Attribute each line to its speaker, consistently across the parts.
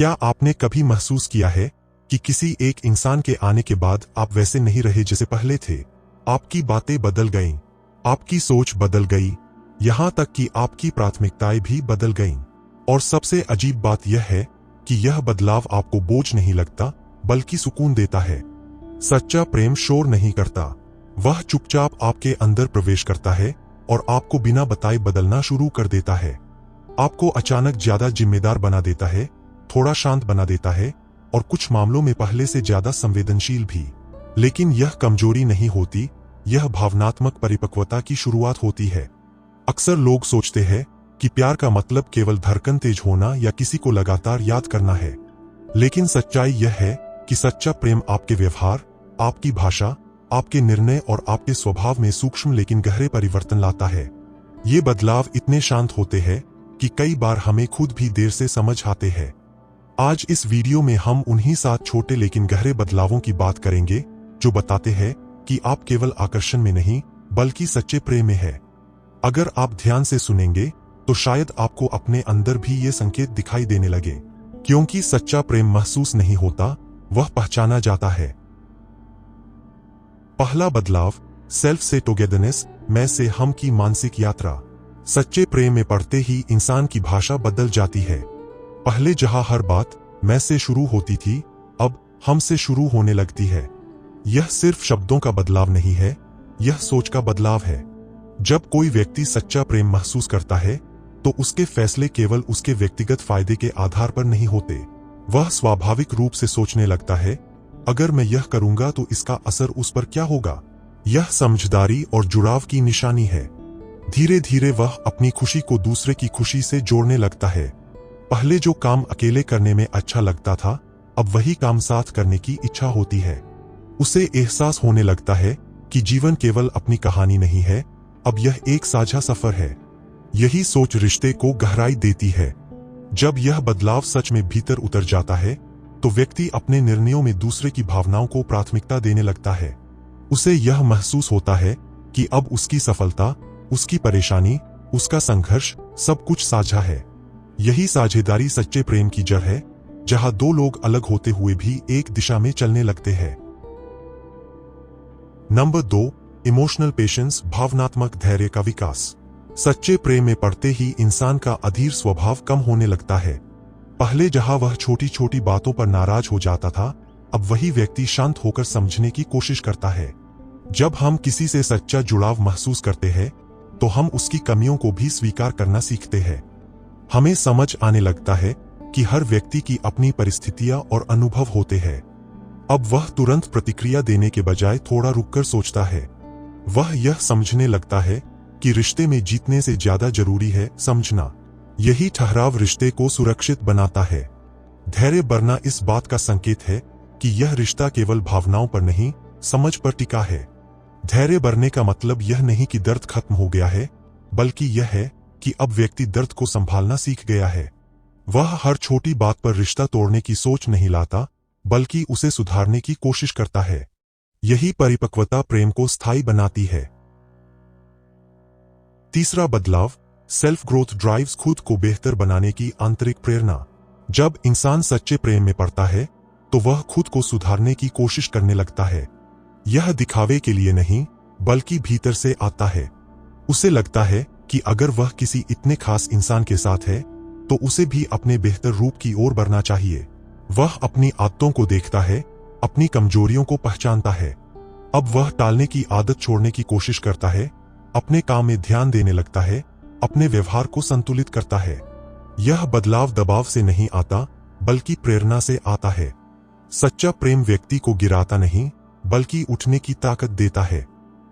Speaker 1: क्या आपने कभी महसूस किया है कि किसी एक इंसान के आने के बाद आप वैसे नहीं रहे जैसे पहले थे? आपकी बातें बदल गईं, आपकी सोच बदल गई, यहां तक कि आपकी प्राथमिकताएं भी बदल गईं। और सबसे अजीब बात यह है कि यह बदलाव आपको बोझ नहीं लगता, बल्कि सुकून देता है। सच्चा प्रेम शोर नहीं करता, वह चुपचाप आपके अंदर प्रवेश करता है और आपको बिना बताए बदलना शुरू कर देता है। आपको अचानक ज्यादा जिम्मेदार बना देता है, थोड़ा शांत बना देता है और कुछ मामलों में पहले से ज्यादा संवेदनशील भी। लेकिन यह कमजोरी नहीं होती, यह भावनात्मक परिपक्वता की शुरुआत होती है। अक्सर लोग सोचते हैं कि प्यार का मतलब केवल धड़कन तेज होना या किसी को लगातार याद करना है। लेकिन सच्चाई यह है कि सच्चा प्रेम आपके व्यवहार, आपकी भाषा, आपके निर्णय और आपके स्वभाव में सूक्ष्म लेकिन गहरे परिवर्तन लाता है। ये बदलाव इतने शांत होते हैं कि कई बार हमें खुद भी देर से समझ आते हैं। आज इस वीडियो में हम उन्हीं 7 छोटे लेकिन गहरे बदलावों की बात करेंगे जो बताते हैं कि आप केवल आकर्षण में नहीं बल्कि सच्चे प्रेम में हैं। अगर आप ध्यान से सुनेंगे तो शायद आपको अपने अंदर भी ये संकेत दिखाई देने लगे, क्योंकि सच्चा प्रेम महसूस नहीं होता, वह पहचाना जाता है। पहला बदलाव, सेल्फ से टुगेदरनेस, मैं से हम की मानसिक यात्रा। सच्चे प्रेम में पड़ते ही इंसान की भाषा बदल जाती है। पहले जहां हर बात मैं से शुरू होती थी, अब हम से शुरू होने लगती है। यह सिर्फ शब्दों का बदलाव नहीं है, यह सोच का बदलाव है। जब कोई व्यक्ति सच्चा प्रेम महसूस करता है तो उसके फैसले केवल उसके व्यक्तिगत फायदे के आधार पर नहीं होते। वह स्वाभाविक रूप से सोचने लगता है, अगर मैं यह करूंगा तो इसका असर उस पर क्या होगा। यह समझदारी और जुड़ाव की निशानी है। धीरे धीरे वह अपनी खुशी को दूसरे की खुशी से जोड़ने लगता है। पहले जो काम अकेले करने में अच्छा लगता था, अब वही काम साथ करने की इच्छा होती है। उसे एहसास होने लगता है कि जीवन केवल अपनी कहानी नहीं है, अब यह एक साझा सफर है। यही सोच रिश्ते को गहराई देती है। जब यह बदलाव सच में भीतर उतर जाता है तो व्यक्ति अपने निर्णयों में दूसरे की भावनाओं को प्राथमिकता देने लगता है। उसे यह महसूस होता है कि अब उसकी सफलता, उसकी परेशानी, उसका संघर्ष, सब कुछ साझा है। यही साझेदारी सच्चे प्रेम की जड़ है, जहां दो लोग अलग होते हुए भी एक दिशा में चलने लगते हैं। नंबर 2, इमोशनल पेशेंस, भावनात्मक धैर्य का विकास। सच्चे प्रेम में पड़ते ही इंसान का अधीर स्वभाव कम होने लगता है। पहले जहां वह छोटी छोटी बातों पर नाराज हो जाता था, अब वही व्यक्ति शांत होकर समझने की कोशिश करता है। जब हम किसी से सच्चा जुड़ाव महसूस करते हैं तो हम उसकी कमियों को भी स्वीकार करना सीखते हैं। हमें समझ आने लगता है कि हर व्यक्ति की अपनी परिस्थितियां और अनुभव होते हैं। अब वह तुरंत प्रतिक्रिया देने के बजाय थोड़ा रुककर सोचता है। वह यह समझने लगता है कि रिश्ते में जीतने से ज्यादा जरूरी है समझना। यही ठहराव रिश्ते को सुरक्षित बनाता है। धैर्य बढ़ना इस बात का संकेत है कि यह रिश्ता केवल भावनाओं पर नहीं, समझ पर टिका है। धैर्य बढ़ने का मतलब यह नहीं कि दर्द खत्म हो गया है, बल्कि यह है कि अब व्यक्ति दर्द को संभालना सीख गया है। वह हर छोटी बात पर रिश्ता तोड़ने की सोच नहीं लाता, बल्कि उसे सुधारने की कोशिश करता है। यही परिपक्वता प्रेम को स्थायी बनाती है। तीसरा बदलाव, सेल्फ ग्रोथ ड्राइव्स, खुद को बेहतर बनाने की आंतरिक प्रेरणा। जब इंसान सच्चे प्रेम में पड़ता है तो वह खुद को सुधारने की कोशिश करने लगता है। यह दिखावे के लिए नहीं, बल्कि भीतर से आता है। उसे लगता है कि अगर वह किसी इतने खास इंसान के साथ है तो उसे भी अपने बेहतर रूप की ओर बढ़ना चाहिए। वह अपनी आदतों को देखता है, अपनी कमजोरियों को पहचानता है। अब वह टालने की आदत छोड़ने की कोशिश करता है, अपने काम में ध्यान देने लगता है, अपने व्यवहार को संतुलित करता है। यह बदलाव दबाव से नहीं आता, बल्कि प्रेरणा से आता है। सच्चा प्रेम व्यक्ति को गिराता नहीं, बल्कि उठने की ताकत देता है।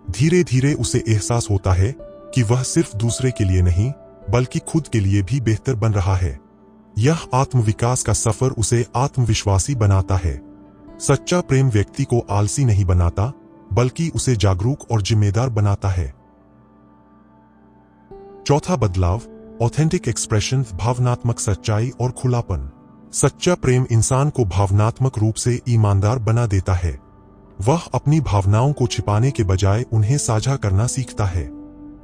Speaker 1: धीरे धीरे उसे एहसास होता है कि वह सिर्फ दूसरे के लिए नहीं, बल्कि खुद के लिए भी बेहतर बन रहा है। यह आत्मविकास का सफर उसे आत्मविश्वासी बनाता है। सच्चा प्रेम व्यक्ति को आलसी नहीं बनाता, बल्कि उसे जागरूक और जिम्मेदार बनाता है। चौथा बदलाव, ऑथेंटिक एक्सप्रेशन, भावनात्मक सच्चाई और खुलापन। सच्चा प्रेम इंसान को भावनात्मक रूप से ईमानदार बना देता है। वह अपनी भावनाओं को छिपाने के बजाय उन्हें साझा करना सीखता है।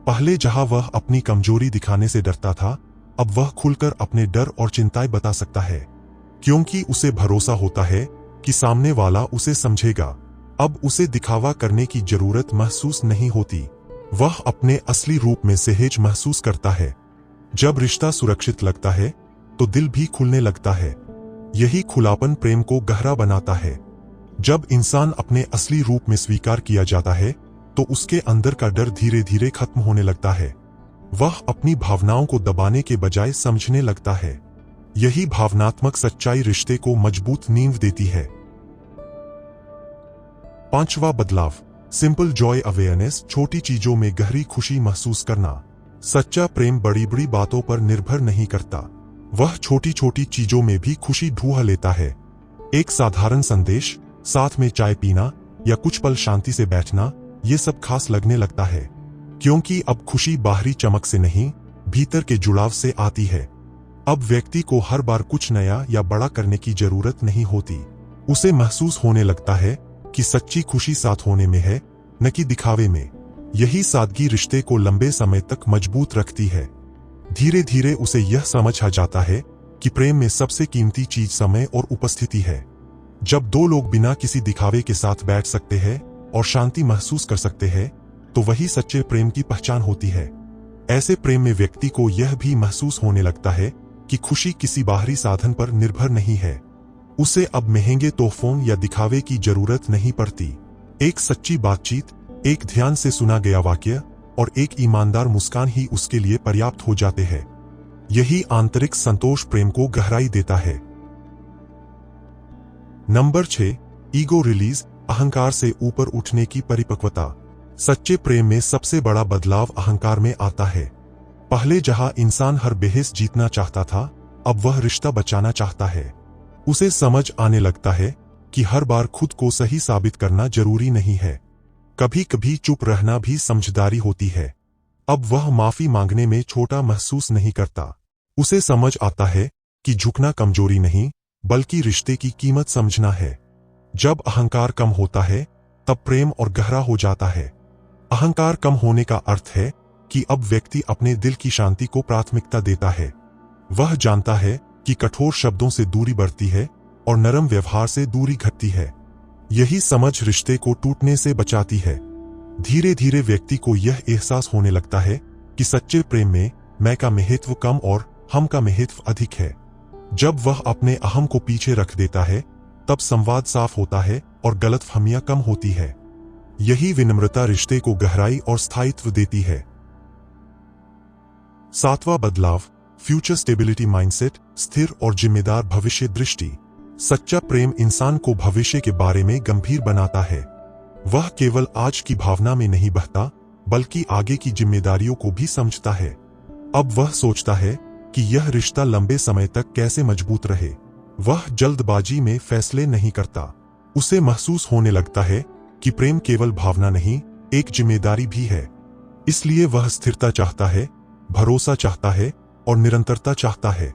Speaker 1: पहले जहां वह अपनी कमजोरी दिखाने से डरता था, अब वह खुलकर अपने डर और चिंताएं बता सकता है। क्योंकि उसे भरोसा होता है कि सामने वाला उसे समझेगा। अब उसे दिखावा करने की जरूरत महसूस नहीं होती। वह अपने असली रूप में सहज महसूस करता है। जब रिश्ता सुरक्षित लगता है तो दिल भी खुलने लगता है। यही खुलापन प्रेम को गहरा बनाता है। जब इंसान अपने असली रूप में स्वीकार किया जाता है तो उसके अंदर का डर धीरे धीरे खत्म होने लगता है। वह अपनी भावनाओं को दबाने के बजाय समझने लगता है। यही भावनात्मक सच्चाई रिश्ते को मजबूत नींव देती है। पांचवा बदलाव, सिंपल जॉय अवेयरनेस, छोटी चीजों में गहरी खुशी महसूस करना। सच्चा प्रेम बड़ी बड़ी बातों पर निर्भर नहीं करता। वह छोटी छोटी चीजों में भी खुशी ढूंढ लेता है। एक साधारण संदेश, साथ में चाय पीना या कुछ पल शांति से बैठना, ये सब खास लगने लगता है। क्योंकि अब खुशी बाहरी चमक से नहीं, भीतर के जुड़ाव से आती है। अब व्यक्ति को हर बार कुछ नया या बड़ा करने की जरूरत नहीं होती। उसे महसूस होने लगता है कि सच्ची खुशी साथ होने में है, न कि दिखावे में। यही सादगी रिश्ते को लंबे समय तक मजबूत रखती है। धीरे धीरे उसे यह समझ आ जाता है कि प्रेम में सबसे कीमती चीज समय और उपस्थिति है। जब दो लोग बिना किसी दिखावे के साथ बैठ सकते हैं और शांति महसूस कर सकते हैं, तो वही सच्चे प्रेम की पहचान होती है। ऐसे प्रेम में व्यक्ति को यह भी महसूस होने लगता है कि खुशी किसी बाहरी साधन पर निर्भर नहीं है। उसे अब महंगे तोहफों या दिखावे की जरूरत नहीं पड़ती। एक सच्ची बातचीत, एक ध्यान से सुना गया वाक्य और एक ईमानदार मुस्कान ही उसके लिए पर्याप्त हो जाते हैं। यही आंतरिक संतोष प्रेम को गहराई देता है। नंबर 6, ईगो रिलीज, अहंकार से ऊपर उठने की परिपक्वता। सच्चे प्रेम में सबसे बड़ा बदलाव अहंकार में आता है। पहले जहां इंसान हर बहस जीतना चाहता था, अब वह रिश्ता बचाना चाहता है। उसे समझ आने लगता है कि हर बार खुद को सही साबित करना जरूरी नहीं है। कभी कभी चुप रहना भी समझदारी होती है। अब वह माफी मांगने में छोटा महसूस नहीं करता। उसे समझ आता है कि झुकना कमजोरी नहीं, बल्कि रिश्ते की कीमत समझना है। जब अहंकार कम होता है, तब प्रेम और गहरा हो जाता है। अहंकार कम होने का अर्थ है कि अब व्यक्ति अपने दिल की शांति को प्राथमिकता देता है। वह जानता है कि कठोर शब्दों से दूरी बढ़ती है और नरम व्यवहार से दूरी घटती है। यही समझ रिश्ते को टूटने से बचाती है। धीरे धीरे व्यक्ति को यह एहसास होने लगता है कि सच्चे प्रेम में मैं का महत्व कम और हम का महत्व अधिक है। जब वह अपने अहम को पीछे रख देता है, तब संवाद साफ होता है और गलतफहमियां कम होती है। यही विनम्रता रिश्ते को गहराई और स्थायित्व देती है। सातवां बदलाव, फ्यूचर स्टेबिलिटी माइंडसेट, स्थिर और जिम्मेदार भविष्य दृष्टि। सच्चा प्रेम इंसान को भविष्य के बारे में गंभीर बनाता है। वह केवल आज की भावना में नहीं बहता, बल्कि आगे की जिम्मेदारियों को भी समझता है। अब वह सोचता है कि यह रिश्ता लंबे समय तक कैसे मजबूत रहे। वह जल्दबाजी में फैसले नहीं करता। उसे महसूस होने लगता है कि प्रेम केवल भावना नहीं, एक जिम्मेदारी भी है। इसलिए वह स्थिरता चाहता है, भरोसा चाहता है और निरंतरता चाहता है।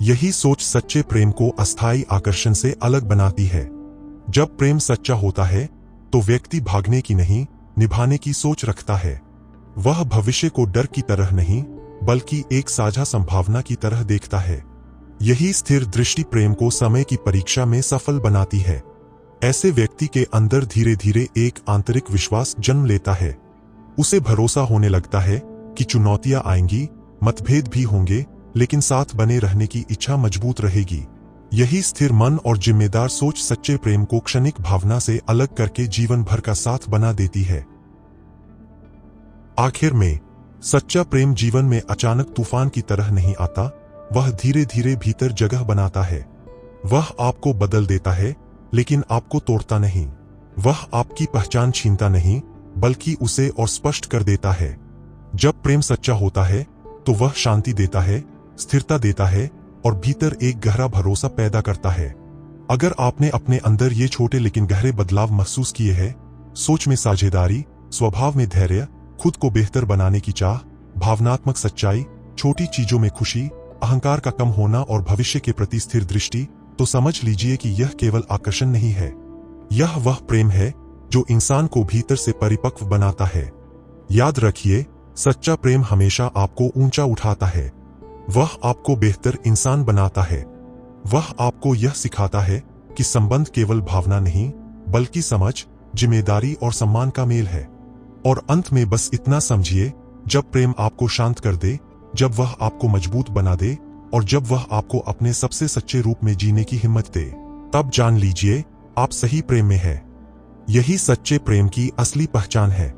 Speaker 1: यही सोच सच्चे प्रेम को अस्थायी आकर्षण से अलग बनाती है। जब प्रेम सच्चा होता है तो व्यक्ति भागने की नहीं, निभाने की सोच रखता है। वह भविष्य को डर की तरह नहीं, बल्कि एक साझा संभावना की तरह देखता है। यही स्थिर दृष्टि प्रेम को समय की परीक्षा में सफल बनाती है। ऐसे व्यक्ति के अंदर धीरे धीरे एक आंतरिक विश्वास जन्म लेता है। उसे भरोसा होने लगता है कि चुनौतियां आएंगी, मतभेद भी होंगे, लेकिन साथ बने रहने की इच्छा मजबूत रहेगी। यही स्थिर मन और जिम्मेदार सोच सच्चे प्रेम को क्षणिक भावना से अलग करके जीवन भर का साथ बना देती है। आखिर में, सच्चा प्रेम जीवन में अचानक तूफान की तरह नहीं आता, वह धीरे धीरे भीतर जगह बनाता है। वह आपको बदल देता है, लेकिन आपको तोड़ता नहीं। वह आपकी पहचान छीनता नहीं, बल्कि उसे और स्पष्ट कर देता है। जब प्रेम सच्चा होता है तो वह शांति देता है, स्थिरता देता है और भीतर एक गहरा भरोसा पैदा करता है। अगर आपने अपने अंदर ये छोटे लेकिन गहरे बदलाव महसूस किए हैं, सोच में साझेदारी, स्वभाव में धैर्य, खुद को बेहतर बनाने की चाह, भावनात्मक सच्चाई, छोटी चीजों में खुशी, अहंकार का कम होना और भविष्य के प्रति स्थिर दृष्टि, तो समझ लीजिए कि यह केवल आकर्षण नहीं है। यह वह प्रेम है जो इंसान को भीतर से परिपक्व बनाता है। याद रखिए, सच्चा प्रेम हमेशा आपको ऊंचा उठाता है। वह आपको बेहतर इंसान बनाता है। वह आपको यह सिखाता है कि संबंध केवल भावना नहीं, बल्कि समझ, जिम्मेदारी और सम्मान का मेल है। और अंत में बस इतना समझिए, जब प्रेम आपको शांत कर दे, जब वह आपको मजबूत बना दे, और जब वह आपको अपने सबसे सच्चे रूप में जीने की हिम्मत दे, तब जान लीजिए आप सही प्रेम में हैं। यही सच्चे प्रेम की असली पहचान है।